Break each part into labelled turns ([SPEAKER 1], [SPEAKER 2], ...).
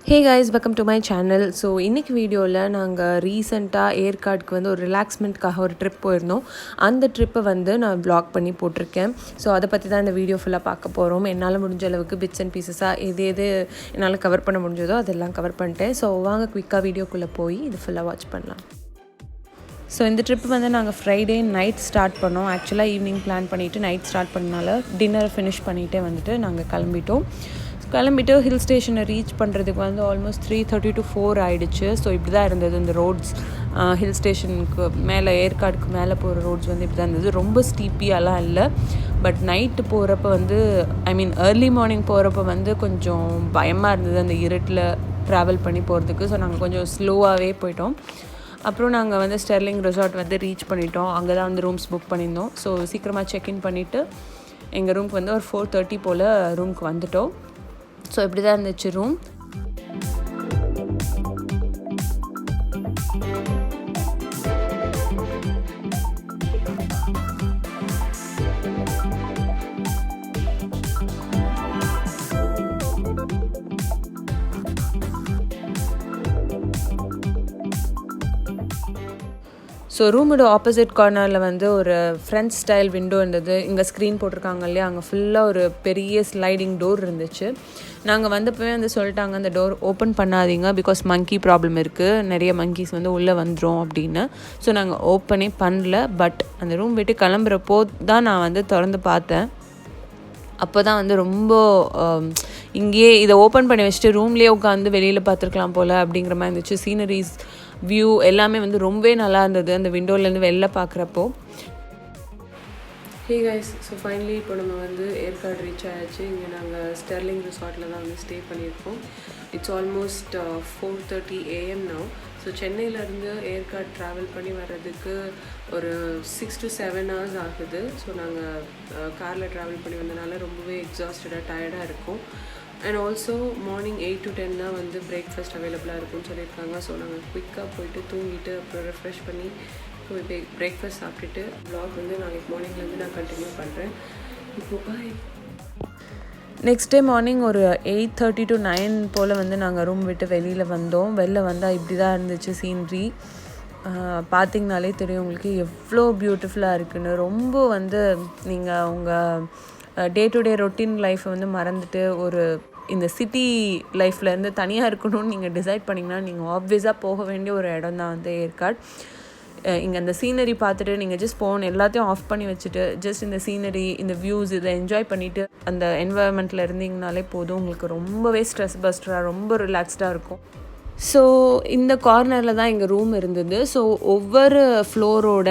[SPEAKER 1] Hey guys, welcome to my channel. So இன்றைக்கி வீடியோவில் நாங்கள் ரீசெண்டாக ஏற்காடுக்கு வந்து ஒரு ரிலாக்ஸ்மெண்ட்காக ஒரு ட்ரிப் போயிருந்தோம். அந்த ட்ரிப்பை வந்து நான் வ்ளாக் பண்ணி போட்டிருக்கேன். ஸோ அதை பற்றி தான் இந்த வீடியோ ஃபுல்லாக பார்க்க போகிறோம். என்னால் முடிஞ்ச அளவுக்கு பிட்ஸ் அண்ட் பீசஸாக எது என்னால் கவர் பண்ண முடிஞ்சதோ அதெல்லாம் கவர் பண்ணிட்டேன். ஸோ வாங்க குயிக்காக வீடியோக்குள்ளே போய் இது ஃபுல்லாக வாட்ச் பண்ணலாம். ஸோ இந்த ட்ரிப் வந்து நாங்கள் ஃப்ரைடே நைட் ஸ்டார்ட் பண்ணோம். ஆக்சுவலாக ஈவினிங் பிளான் பண்ணிவிட்டு நைட் ஸ்டார்ட் பண்ணனால டின்னர் ஃபினிஷ் பண்ணிகிட்டே வந்துட்டு நாங்கள் கிளம்பிட்டு ஹில் ஸ்டேஷனை ரீச் பண்ணுறதுக்கு வந்து ஆல்மோஸ்ட் 3:30 to 4 ஆகிடுச்சு. ஸோ இப்படி தான் இருந்தது இந்த ரோட்ஸ். ஹில் ஸ்டேஷனுக்கு மேலே ஏற்காடுக்கு மேலே போகிற ரோட்ஸ் வந்து இப்படி தான் இருந்தது. ரொம்ப ஸ்டீப்பியாலாம் இல்லை. பட் நைட்டு போகிறப்ப வந்து ஏர்லி மார்னிங் போகிறப்ப வந்து கொஞ்சம் பயமாக இருந்தது அந்த இருட்டில் ட்ராவல் பண்ணி போகிறதுக்கு. ஸோ நாங்கள் கொஞ்சம் ஸ்லோவாகவே போயிட்டோம். அப்புறம் நாங்கள் வந்து ஸ்டெர்லிங் ரெசார்ட் வந்து ரீச் பண்ணிட்டோம். அங்கே தான் வந்து ரூம்ஸ் புக் பண்ணியிருந்தோம். ஸோ சீக்கிரமாக செக்இன் பண்ணிவிட்டு எங்கள் ரூம்க்கு வந்து ஒரு 4:30 போல் ரூம்க்கு வந்துட்டோம். ஸோ இப்படி தான் இருந்துச்சு ரூம். ஸோ ரூமோட ஆப்போசிட் கார்னரில் வந்து ஒரு ஃப்ரெஞ்ச் ஸ்டைல் விண்டோ இருந்தது. இங்கே ஸ்க்ரீன் போட்டிருக்காங்க இல்லையா, அங்கே ஃபுல்லாக ஒரு பெரிய ஸ்லைடிங் டோர் இருந்துச்சு. நாங்கள் வந்தப்பவே வந்து சொல்லிட்டாங்க அந்த டோர் ஓப்பன் பண்ணாதீங்க, பிகாஸ் மங்கி ப்ராப்ளம் இருக்குது, நிறைய மங்கீஸ் வந்து உள்ளே வந்துடும் அப்படின்னு. ஸோ நாங்கள் ஓப்பனே பண்ணல. பட் அந்த ரூம் விட்டு கிளம்புறப்போ தான் நான் வந்து திறந்து பார்த்தேன். அப்போ தான் வந்து ரொம்ப இங்கேயே இதை ஓப்பன் பண்ணி வச்சுட்டு ரூம்லேயே உட்காந்து வெளியில் பார்த்துருக்கலாம் போல் அப்படிங்கிற மாதிரி இருந்துச்சு. சீனரிஸ், வியூ எல்லாமே வந்து ரொம்பவே நல்லா இருந்தது அந்த விண்டோலேருந்து வெளில பார்க்குறப்போ. ஹே கைஸ், ஸோ ஃபைனலி இப்போ நம்ம வந்து ஏற்காடு ரீச் ஆயாச்சு. இங்கே நாங்கள் ஸ்டெர்லிங் ரிசார்ட்டில் தான் வந்து ஸ்டே பண்ணியிருக்கோம். It's almost 4:30 AM now. So சென்னையிலேருந்து ஏற்காடு ட்ராவல் பண்ணி வர்றதுக்கு ஒரு 6 to 7 hours ஆகுது. ஸோ நாங்கள் காரில் ட்ராவல் பண்ணி வந்தனால ரொம்பவே எக்ஸாஸ்டடாக டயர்டாக இருக்கும். அண்ட் ஆல்சோ மார்னிங் 8 to 10 தான் வந்து பிரேக்ஃபாஸ்ட் அவைலபிளாக இருக்கும்னு சொல்லியிருக்காங்க. ஸோ நாங்கள் குயிக்காக போயிட்டு தூங்கிட்டு அப்புறம் ரெஃப்ரெஷ் பண்ணி போய் பிரேக்ஃபாஸ்ட் சாப்பிட்டுட்டு வ்ளாக் வந்து நாளைக்கு மார்னிங்லேருந்து நான் கண்டினியூ பண்ணுறேன். இப்போ பாய். நெக்ஸ்ட் டே மார்னிங் ஒரு 8:30 to 9 போல் வந்து நாங்கள் ரூம் விட்டு வெளியில் வந்தோம். வெளில வந்தால் இப்படி தான் இருந்துச்சு சீன்ரி. பார்த்திங்கனாலே தெரியும் உங்களுக்கு எவ்வளோ பியூட்டிஃபுல்லாக இருக்குன்னு. ரொம்ப வந்து நீங்கள் உங்கள் டே டு டே ரொட்டீன் லைஃப்பை வந்து மறந்துட்டு ஒரு இந்த சிட்டி லைஃப்லேருந்து தனியாக இருக்கணும்னு நீங்கள் டிசைட் பண்ணிங்கன்னா நீங்கள் ஆப்வியஸாக போக வேண்டிய ஒரு இடம் தான் வந்து ஏற்காடு. இங்கே அந்த சீனரி பார்த்துட்டு நீங்கள் ஜஸ்ட் போகணும், எல்லாத்தையும் ஆஃப் பண்ணி வச்சுட்டு ஜஸ்ட் இந்த சீனரி, இந்த வியூஸ் இதை என்ஜாய் பண்ணிவிட்டு அந்த என்வாயர்மெண்ட்டில் இருந்தீங்கனாலே போதும். உங்களுக்கு ரொம்பவே ஸ்ட்ரெஸ் பஸ்டராக ரொம்ப ரிலாக்ஸ்டாக இருக்கும். ஸோ இந்த கார்னரில் தான் எங்கள் ரூம் இருந்தது. ஸோ ஒவ்வொரு ஃப்ளோரோட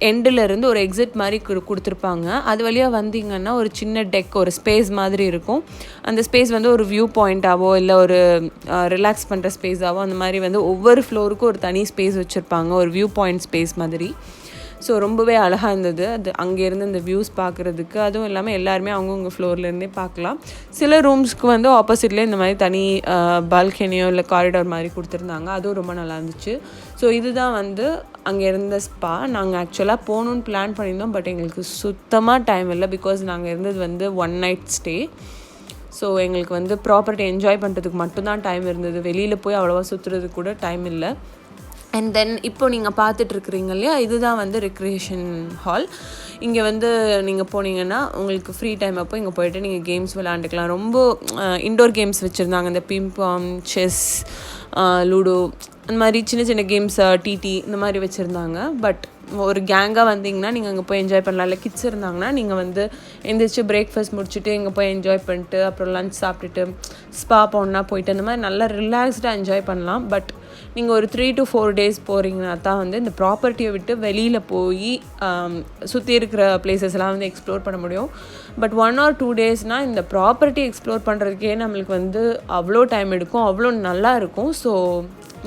[SPEAKER 1] எண்டிலேருந்து ஒரு எக்ஸிட் மாதிரி கொடுத்துருப்பாங்க. அது வழியாக வந்தீங்கன்னா ஒரு சின்ன டெக், ஒரு ஸ்பேஸ் மாதிரி இருக்கும். அந்த ஸ்பேஸ் வந்து ஒரு வியூ பாயிண்ட்டாவோ இல்லை ஒரு ரிலாக்ஸ் பண்ணுற ஸ்பேஸாவோ அந்த மாதிரி வந்து ஒவ்வொரு ஃப்ளோருக்கும் ஒரு தனி ஸ்பேஸ் வச்சுருப்பாங்க, ஒரு வியூ பாயிண்ட் ஸ்பேஸ் மாதிரி. ஸோ ரொம்பவே அழகாக இருந்தது அது அங்கேருந்து இந்த வியூஸ் பார்க்குறதுக்கு. அதுவும் இல்லாமல் எல்லாருமே அவங்கவுங்க ஃப்ளோர்லேருந்தே பார்க்கலாம். சில ரூம்ஸ்க்கு வந்து ஆப்போசிட்லேயே இந்த மாதிரி தனி பால்கனியோ இல்லை காரிடார் மாதிரி கொடுத்துருந்தாங்க. அதுவும் ரொம்ப நல்லா இருந்துச்சு. ஸோ இதுதான் வந்து அங்கே இருந்த ஸ்பா. நாங்கள் ஆக்சுவலாக போகணுன்னு பிளான் பண்ணியிருந்தோம். பட் எங்களுக்கு சுத்தமாக டைம் இல்லை, பிகாஸ் நாங்கள் இருந்தது வந்து 1 night ஸ்டே. ஸோ எங்களுக்கு வந்து ப்ராப்பர்ட்டி என்ஜாய் பண்ணுறதுக்கு மட்டும்தான் டைம் இருந்தது. வெளியில் போய் அவ்வளோவா சுற்றுறதுக்கு கூட டைம் இல்லை. அண்ட் தென் இப்போ நீங்கள் பார்த்துட்ருக்குறீங்க இல்லையா, இதுதான் வந்து ரெக்ரியேஷன் ஹால். இங்கே வந்து நீங்கள் போனீங்கன்னா உங்களுக்கு ஃப்ரீ டைம் அப்போ இங்கே போய்ட்டு நீங்கள் கேம்ஸ் விளாண்டுக்கலாம். ரொம்ப இன்டோர் கேம்ஸ் வச்சுருந்தாங்க, இந்த பிங்பாங், செஸ், லூடோ, அந்த மாதிரி சின்ன சின்ன கேம்ஸ், டிடி இந்த மாதிரி வச்சுருந்தாங்க. பட் ஒரு கேங்காக வந்தீங்கன்னா நீங்கள் அங்கே போய் என்ஜாய் பண்ணலாம். இல்லை கிட்ஸ் இருந்தாங்கன்னா நீங்கள் வந்து எந்திரிச்சு பிரேக்ஃபாஸ்ட் முடிச்சுட்டு இங்கே போய் என்ஜாய் பண்ணிட்டு அப்புறம் லஞ்ச் சாப்பிட்டுட்டு ஸ்பா போனால் போயிட்டு அந்த மாதிரி நல்லா ரிலாக்ஸ்டாக என்ஜாய் பண்ணலாம். பட் நீங்கள் ஒரு 3 to 4 days போகிறீங்கன்னா தான் வந்து இந்த ப்ராப்பர்ட்டியை விட்டு வெளியில் போய் சுற்றி இருக்கிற பிளேசஸ்லாம் வந்து எக்ஸ்ப்ளோர் பண்ண முடியும். பட் 1 or 2 daysனால் இந்த ப்ராப்பர்ட்டி எக்ஸ்ப்ளோர் பண்ணுறதுக்கே நம்மளுக்கு வந்து அவ்வளோ டைம் எடுக்கும், அவ்வளோ நல்லா இருக்கும். ஸோ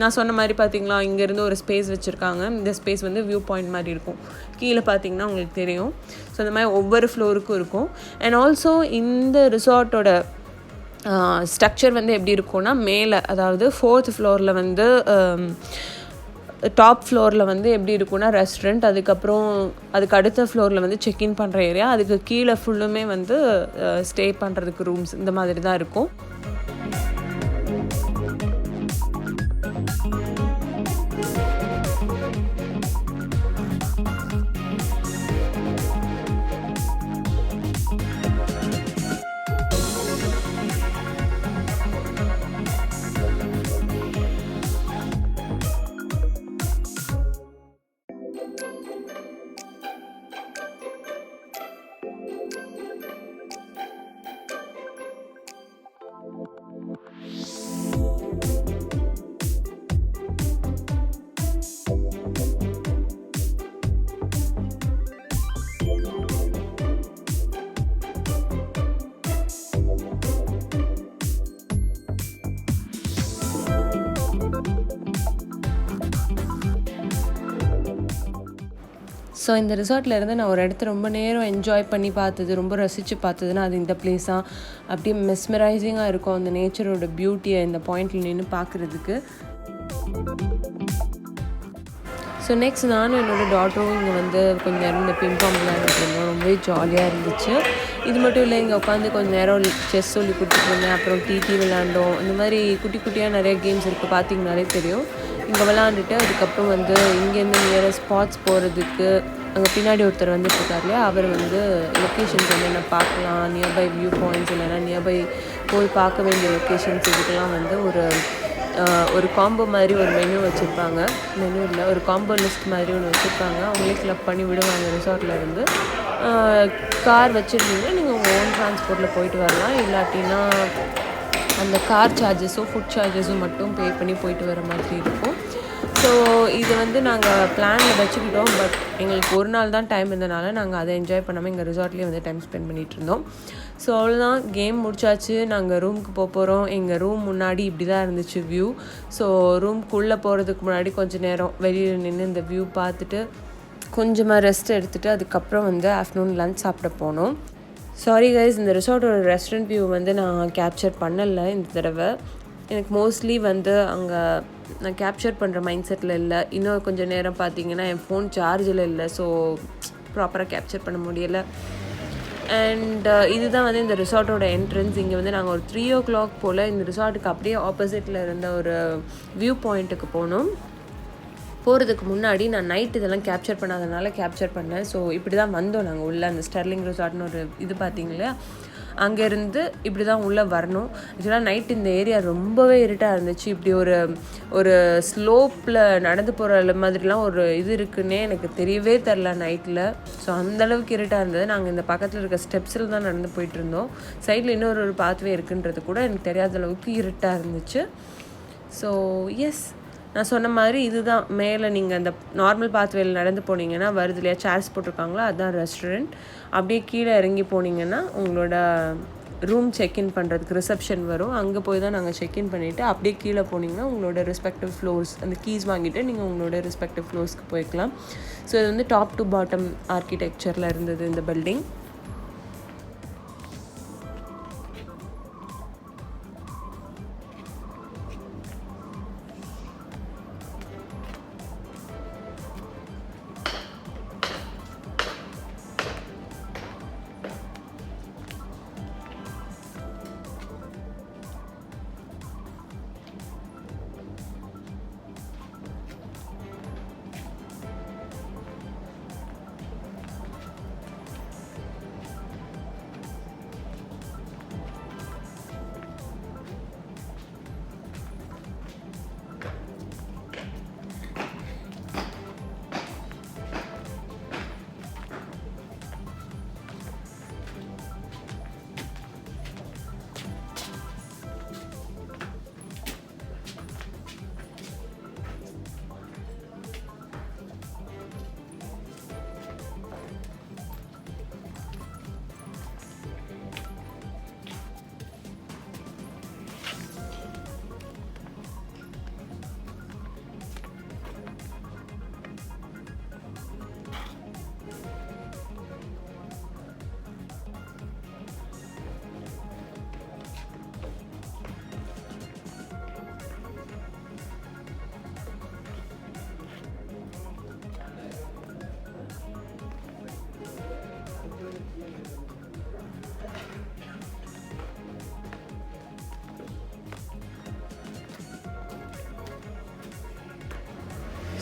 [SPEAKER 1] நான் சொன்ன மாதிரி பார்த்திங்களா, இங்கேருந்து ஒரு ஸ்பேஸ் வச்சுருக்காங்க. இந்த ஸ்பேஸ் வந்து வியூ பாயிண்ட் மாதிரி இருக்கும். கீழே பார்த்திங்கன்னா உங்களுக்கு தெரியும். ஸோ இந்த மாதிரி ஒவ்வொரு ஃப்ளோருக்கும் இருக்கும். அண்ட் ஆல்சோ இந்த ரிசார்ட்டோட ஸ்ட்ரக்சர் வந்து எப்படி இருக்கும்னா, மேலே அதாவது 4th floor வந்து டாப் ஃப்ளோரில் வந்து எப்படி இருக்குன்னா ரெஸ்டாரண்ட், அதுக்கப்புறம் அதுக்கு அடுத்த ஃப்ளோரில் வந்து செக்இன் பண்ணுற ஏரியா, அதுக்கு கீழே ஃபுல்லுமே வந்து ஸ்டே பண்ணுறதுக்கு ரூம்ஸ் இந்த மாதிரி தான் இருக்கும். ஸோ இந்த ரிசார்ட்டில் இருந்து நான் ஒரு இடத்த ரொம்ப நேரம் என்ஜாய் பண்ணி பார்த்தது, ரொம்ப ரசித்து பார்த்ததுன்னா அது இந்த பிளேஸ் தான். அப்படியே மெஸ்மரைசிங்காக இருக்கும் அந்த நேச்சரோட பியூட்டியை இந்த பாயிண்டில் நின்று பார்க்குறதுக்கு. ஸோ நெக்ஸ்ட் நானும் என்னோடய டாட்டரும் இங்கே வந்து கொஞ்சம் நேரம் இந்த பிங்பாங் விளையாடிட்டு இருந்தோம். ரொம்பவே ஜாலியாக இருந்துச்சு. இது மட்டும் இல்லை, இங்கே உட்காந்து கொஞ்சம் நேரம் செஸ் சொல்லி கொடுத்துட்ருந்தேன். அப்புறம் டிடி விளையாண்டோம். இந்த மாதிரி குட்டி குட்டியாக நிறைய கேம்ஸ் இருக்குது, பார்த்தீங்கனாலே தெரியும். இங்கே விளாண்டுட்டு அதுக்கப்புறம் வந்து இங்கேருந்து நியரஸ்ட் ஸ்பாட்ஸ் போகிறதுக்கு அங்கே பின்னாடி ஒருத்தர் வந்துட்டுருக்கார் இல்லையா, அவர் வந்து லொக்கேஷன்ஸ் வந்து என்ன பார்க்கலாம், நியர்பை வியூ பாயிண்ட்ஸ் இல்லைனா நியர்பை போய் பார்க்க வேண்டிய லொக்கேஷன்ஸ் இதுக்கெல்லாம் வந்து ஒரு காம்போ மாதிரி ஒரு மெனு வச்சுருப்பாங்க. மெனு இல்லை, ஒரு காம்போ லிஸ்ட் மாதிரி ஒன்று வச்சுருப்பாங்க. அவங்களே கிளப் பண்ணி விடுவாங்க ரிசார்ட்டில் இருந்து. கார் வச்சுருந்தீங்கன்னா நீங்கள் உங்கள் ஓன் ட்ரான்ஸ்போர்ட்டில் போயிட்டு வரலாம். இல்லாட்டினா அந்த கார் சார்ஜஸும் ஃபுட் சார்ஜஸும் மட்டும் பே பண்ணி போயிட்டு வர மாதிரி இருக்கும். ஸோ இது வந்து நாங்கள் பிளானில் வச்சுக்கிட்டோம். பட் எங்களுக்கு ஒரு நாள் தான் டைம் இருந்தனால நாங்கள் அதை என்ஜாய் பண்ணாமல் எங்கள் ரிசார்ட்லேயே வந்து டைம் ஸ்பெண்ட் பண்ணிகிட்டு இருந்தோம். ஸோ அவ்வளோதான், கேம் முடிச்சாச்சு. நாங்கள் ரூமுக்கு போகிறோம். எங்கள் ரூம் முன்னாடி இப்படி தான் இருந்துச்சு வியூ. ஸோ ரூம்குள்ளே போகிறதுக்கு முன்னாடி கொஞ்சம் நேரம் வெளியில் நின்று இந்த வியூ பார்த்துட்டு கொஞ்சமாக ரெஸ்ட் எடுத்துகிட்டு அதுக்கப்புறம் வந்து ஆஃப்டர்நூன் லன்ச் சாப்பிட போனோம். சாரி கைஸ், இந்த ரிசார்ட்டோட ரெஸ்டாரண்ட் வியூ வந்து நான் கேப்சர் பண்ணலை இந்த தடவை. எனக்கு மோஸ்ட்லி வந்து அங்கே நான் கேப்சர் பண்ணுற மைண்ட் செட்டில் இல்லை. இன்னும் கொஞ்சம் நேரம் பார்த்தீங்கன்னா என் ஃபோன் சார்ஜில் இல்லை. ஸோ ப்ராப்பராக கேப்சர் பண்ண முடியலை. அண்ட் இதுதான் வந்து இந்த ரிசார்ட்டோட என்ட்ரன்ஸ். இங்கே வந்து நாங்கள் ஒரு 3 o'clock போல் இந்த ரிசார்ட்டுக்கு அப்படியே ஆப்போசிட்டில் இருந்த ஒரு வியூ பாயிண்ட்டுக்கு போனோம். போகிறதுக்கு முன்னாடி நான் நைட் இதெல்லாம் கேப்சர் பண்ணாதனால கேப்சர் பண்ணேன். ஸோ இப்படி தான் வந்தோம் நாங்கள் உள்ளே. அந்த ஸ்டெர்லிங் ரிசார்ட்னு ஒரு இது பார்த்தீங்களா, அங்கேருந்து இப்படி தான் உள்ளே வரணும். ஆக்சுவலாக நைட் இந்த ஏரியா ரொம்பவே இருட்டாக இருந்துச்சு. இப்படி ஒரு ஸ்லோப்பில் நடந்து போகிற மாதிரிலாம் ஒரு இது இருக்குன்னே எனக்கு தெரியவே தெரில நைட்டில். ஸோ அந்தளவுக்கு இருட்டாக இருந்தது. நாங்கள் இந்த பக்கத்தில் இருக்க ஸ்டெப்ஸில் தான் நடந்து போயிட்டுருந்தோம். சைடில் இன்னொரு பாத்வே இருக்குன்றது கூட எனக்கு தெரியாத அளவுக்கு இருட்டாக இருந்துச்சு. ஸோ எஸ், நான் சொன்ன மாதிரி இதுதான் மேலே. நீங்கள் அந்த நார்மல் பாத்வேயில் நடந்து போனீங்கன்னா வருது இல்லையா, சேர்ஸ் போட்டிருக்காங்களோ அதுதான் ரெஸ்டாரண்ட். அப்படியே கீழே இறங்கி போனீங்கன்னா உங்களோட ரூம் செக்இன் பண்ணுறதுக்கு ரிசப்ஷன் வரும். அங்கே போய் தான் நாங்கள் செக்இன் பண்ணிவிட்டு அப்படியே கீழே போனீங்கன்னா உங்களோட ரெஸ்பெக்டிவ் ஃப்ளோர்ஸ், அந்த கீஸ் வாங்கிட்டு நீங்கள் உங்களோட ரெஸ்பெக்டிவ் ஃப்ளோர்ஸ்க்கு போய்க்கலாம். ஸோ இது வந்து டாப் டு பாட்டம் ஆர்கிடெக்சரில் இருந்தது இந்த பில்டிங்.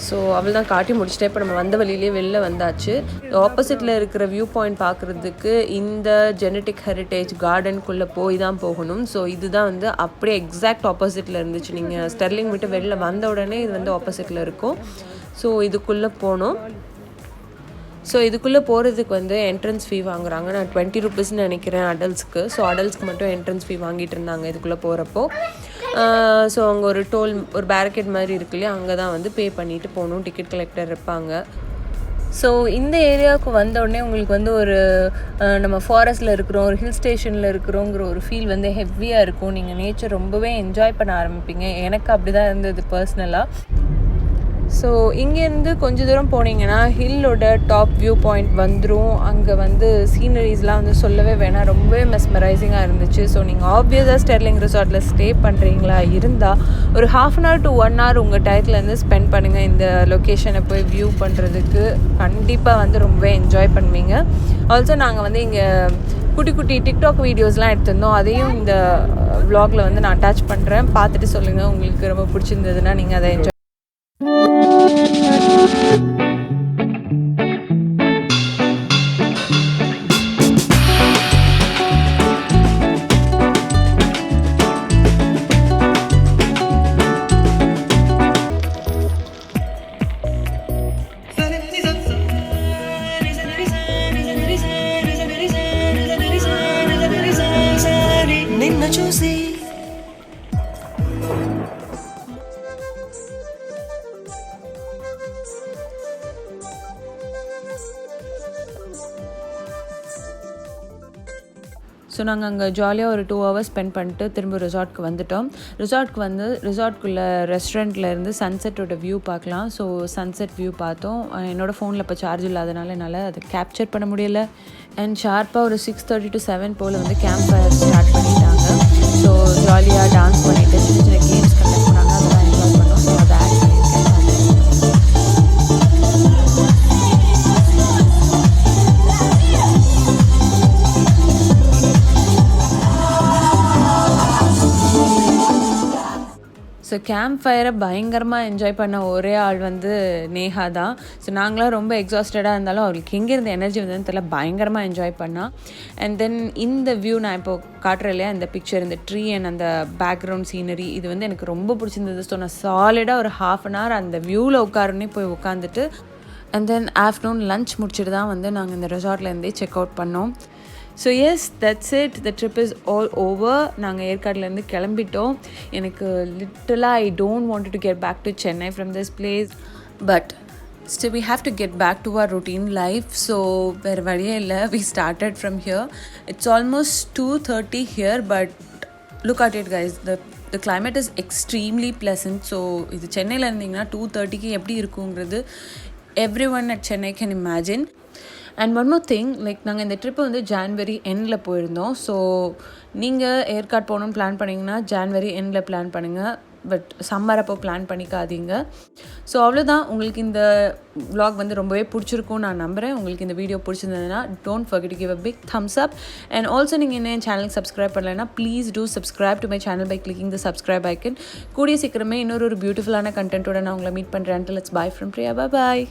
[SPEAKER 1] ஸோ அவள் தான் காட்டி முடிச்சுட்டே இப்போ நம்ம வந்த வழியிலே வெளில வந்தாச்சு. ஆப்போசிட்டில் இருக்கிற வியூ பாயிண்ட் பார்க்குறதுக்கு இந்த ஜெனட்டிக் ஹெரிட்டேஜ் கார்டனுக்குள்ளே போய் தான் போகணும். ஸோ இதுதான் வந்து அப்படியே எக்ஸாக்ட் ஆப்போசிட்டில் இருந்துச்சு. நீங்கள் ஸ்டெர்லிங் விட்டு வெளில வந்த உடனே இது வந்து ஆப்போசிட்டில் இருக்கும். ஸோ இதுக்குள்ளே போனோம். ஸோ இதுக்குள்ளே போகிறதுக்கு வந்து என்ட்ரன்ஸ் ஃபீ வாங்குறாங்க. நான் 20 rupeesன்னு நினைக்கிறேன் அடல்ட்ஸ்க்கு. ஸோ அடல்ட்ஸ்க்கு மட்டும் என்ட்ரன்ஸ் ஃபீ வாங்கிட்டு இருந்தாங்க இதுக்குள்ளே போகிறப்போ. ஸோ அங்கே ஒரு பேரிகேட் மாதிரி இருக்கு இல்லையா, அங்கே தான் வந்து பே பண்ணிவிட்டு போகணும். டிக்கெட் கலெக்டர் இருப்பாங்க. ஸோ இந்த ஏரியாவுக்கு வந்த உடனே உங்களுக்கு வந்து ஒரு நம்ம ஃபாரஸ்ட்டில் இருக்கிறோம், ஒரு ஹில் ஸ்டேஷனில் இருக்கிறோங்கிற ஒரு ஃபீல் வந்து ஹெவியாக இருக்கும். நீங்கள் நேச்சர் ரொம்பவே என்ஜாய் பண்ண ஆரம்பிப்பீங்க. எனக்கு அப்படி தான் இருந்தது பர்சனலாக.
[SPEAKER 2] ஸோ இங்கேருந்து கொஞ்சம் தூரம் போனீங்கன்னா ஹில்லோட டாப் வியூ பாயிண்ட் வந்துடும். அங்கே வந்து சீனரிஸ்லாம் வந்து சொல்லவே வேணாம், ரொம்பவே மெஸ்மரைசிங்காக இருந்துச்சு. ஸோ நீங்கள் ஆப்வியஸாக ஸ்டெர்லிங் ரிசார்ட்டில் ஸ்டே பண்ணுறீங்களா இருந்தால் ஒரு 1/2 hour to 1 hour உங்கள் டயத்துலேருந்து ஸ்பெண்ட் பண்ணுங்கள் இந்த லொக்கேஷனை போய் வியூ பண்ணுறதுக்கு. கண்டிப்பாக வந்து ரொம்பவே என்ஜாய் பண்ணுவீங்க. ஆல்சோ நாங்கள் வந்து இங்கே குட்டி குட்டி டிக்டாக் வீடியோஸ்லாம் எடுத்திருந்தோம், அதையும் இந்த vlogல வந்து நான் அட்டாச் பண்ணுறேன். பார்த்துட்டு சொல்லுங்கள், உங்களுக்கு ரொம்ப பிடிச்சிருந்ததுன்னா நீங்கள் அதை என்ஜாய். ஸோ நாங்கள் அங்கே ஜாலியாக ஒரு 2 hours ஸ்பெண்ட் பண்ணிட்டு திரும்ப ரிசார்ட்க்கு வந்துட்டோம். ரிசார்ட்குள்ளே ரெஸ்டாரண்ட்லேருந்து சன்செட்டோட வியூ பார்க்கலாம். ஸோ சன்செட் வியூ பார்த்தோம். என்னோடய ஃபோனில் இப்போ சார்ஜ் இல்லாதனால என்னால் அதை கேப்சர் பண்ண முடியலை. அண்ட் ஷார்ப்பாக ஒரு 6:30 to 7 போல் வந்து கேம்ப் ஃபயர் ஸ்டார்ட் பண்ணிட்டாங்க. ஸோ ஜாலியாக டான்ஸ் பண்ணிவிட்டு சின்ன சின்ன கேம்ஸ் கண்டக்ட் பண்ணாங்க, அதெல்லாம் என்ஜாய் பண்ணோம். ஸோ அதை ஆட் பண்ணியிருக்கேன். ஸோ கேம்ப் ஃபயரை பயங்கரமாக என்ஜாய் பண்ண ஒரே ஆள் வந்து நேஹா தான். ஸோ நாங்களாம் ரொம்ப எக்ஸாஸ்டடாக இருந்தாலும் அவளுக்கு எங்கே இருந்த எனர்ஜி வந்ததுன்னு தெரியல, பயங்கரமாக என்ஜாய் பண்ணால். அண்ட் தென் இந்த வியூ நான் இப்போ காட்டுறேன் இல்லையா, இந்த பிக்சர், இந்த ட்ரீ அண்ட் அந்த பேக்ரவுண்ட் சீனரி, இது வந்து எனக்கு ரொம்ப பிடிச்சிருந்தது. ஸோ நான் சாலிடாக ஒரு 1/2 hour அந்த வியூவில் உட்காருன்னே போய் உட்காந்துட்டு அண்ட் தென் ஆஃப்டர்நூன் லன்ச் முடிச்சுட்டு தான் வந்து நாங்கள் இந்த ரெசார்ட்லேருந்தே செக் அவுட் பண்ணோம். So yes, that's it. The trip is all over. நாங்கள் ஏற்காடுலேருந்து கிளம்பிட்டோம். எனக்கு லிட்டலாக I don't want to get back to Chennai from this place, but still we have to get back to our routine life. So வேறு வழியே இல்லை, we started from here. It's almost 2:30 here, but look at it guys, the climate is extremely pleasant. So இது சென்னையில் இருந்தீங்கன்னா 2:30க்கு எப்படி இருக்குங்கிறது everyone at Chennai can imagine. And one more thing, like நாங்கள் இந்த ட்ரிப்பு வந்து ஜான்வரி எண்டில் போயிருந்தோம். ஸோ நீங்கள் ஏற்காடு போகணுன்னு பிளான் பண்ணிங்கன்னா ஜான்வரி எண்டில் பிளான் பண்ணுங்கள், பட் சம்மர் அப்போ பிளான் பண்ணிக்காதீங்க. ஸோ அவ்வளோதான். உங்களுக்கு இந்த vlog வந்து ரொம்பவே பிடிச்சிருக்கும் நான் நம்புகிறேன். உங்களுக்கு இந்த வீடியோ பிடிச்சிருந்ததுன்னா don't forget to give a big thumbs up. And also நீங்கள் என்ன என் சேனலுக்கு சப்ஸ்கிரைப் பண்ணலைன்னா please do subscribe to my channel by clicking the subscribe icon. கூடிய சீக்கிரமே இன்னொரு பியூட்டிஃபுல்லான கண்டென்ட்டோட நான் உங்களை மீட் பண்ணுறேன். Until it's bye from Priya. Bye bye.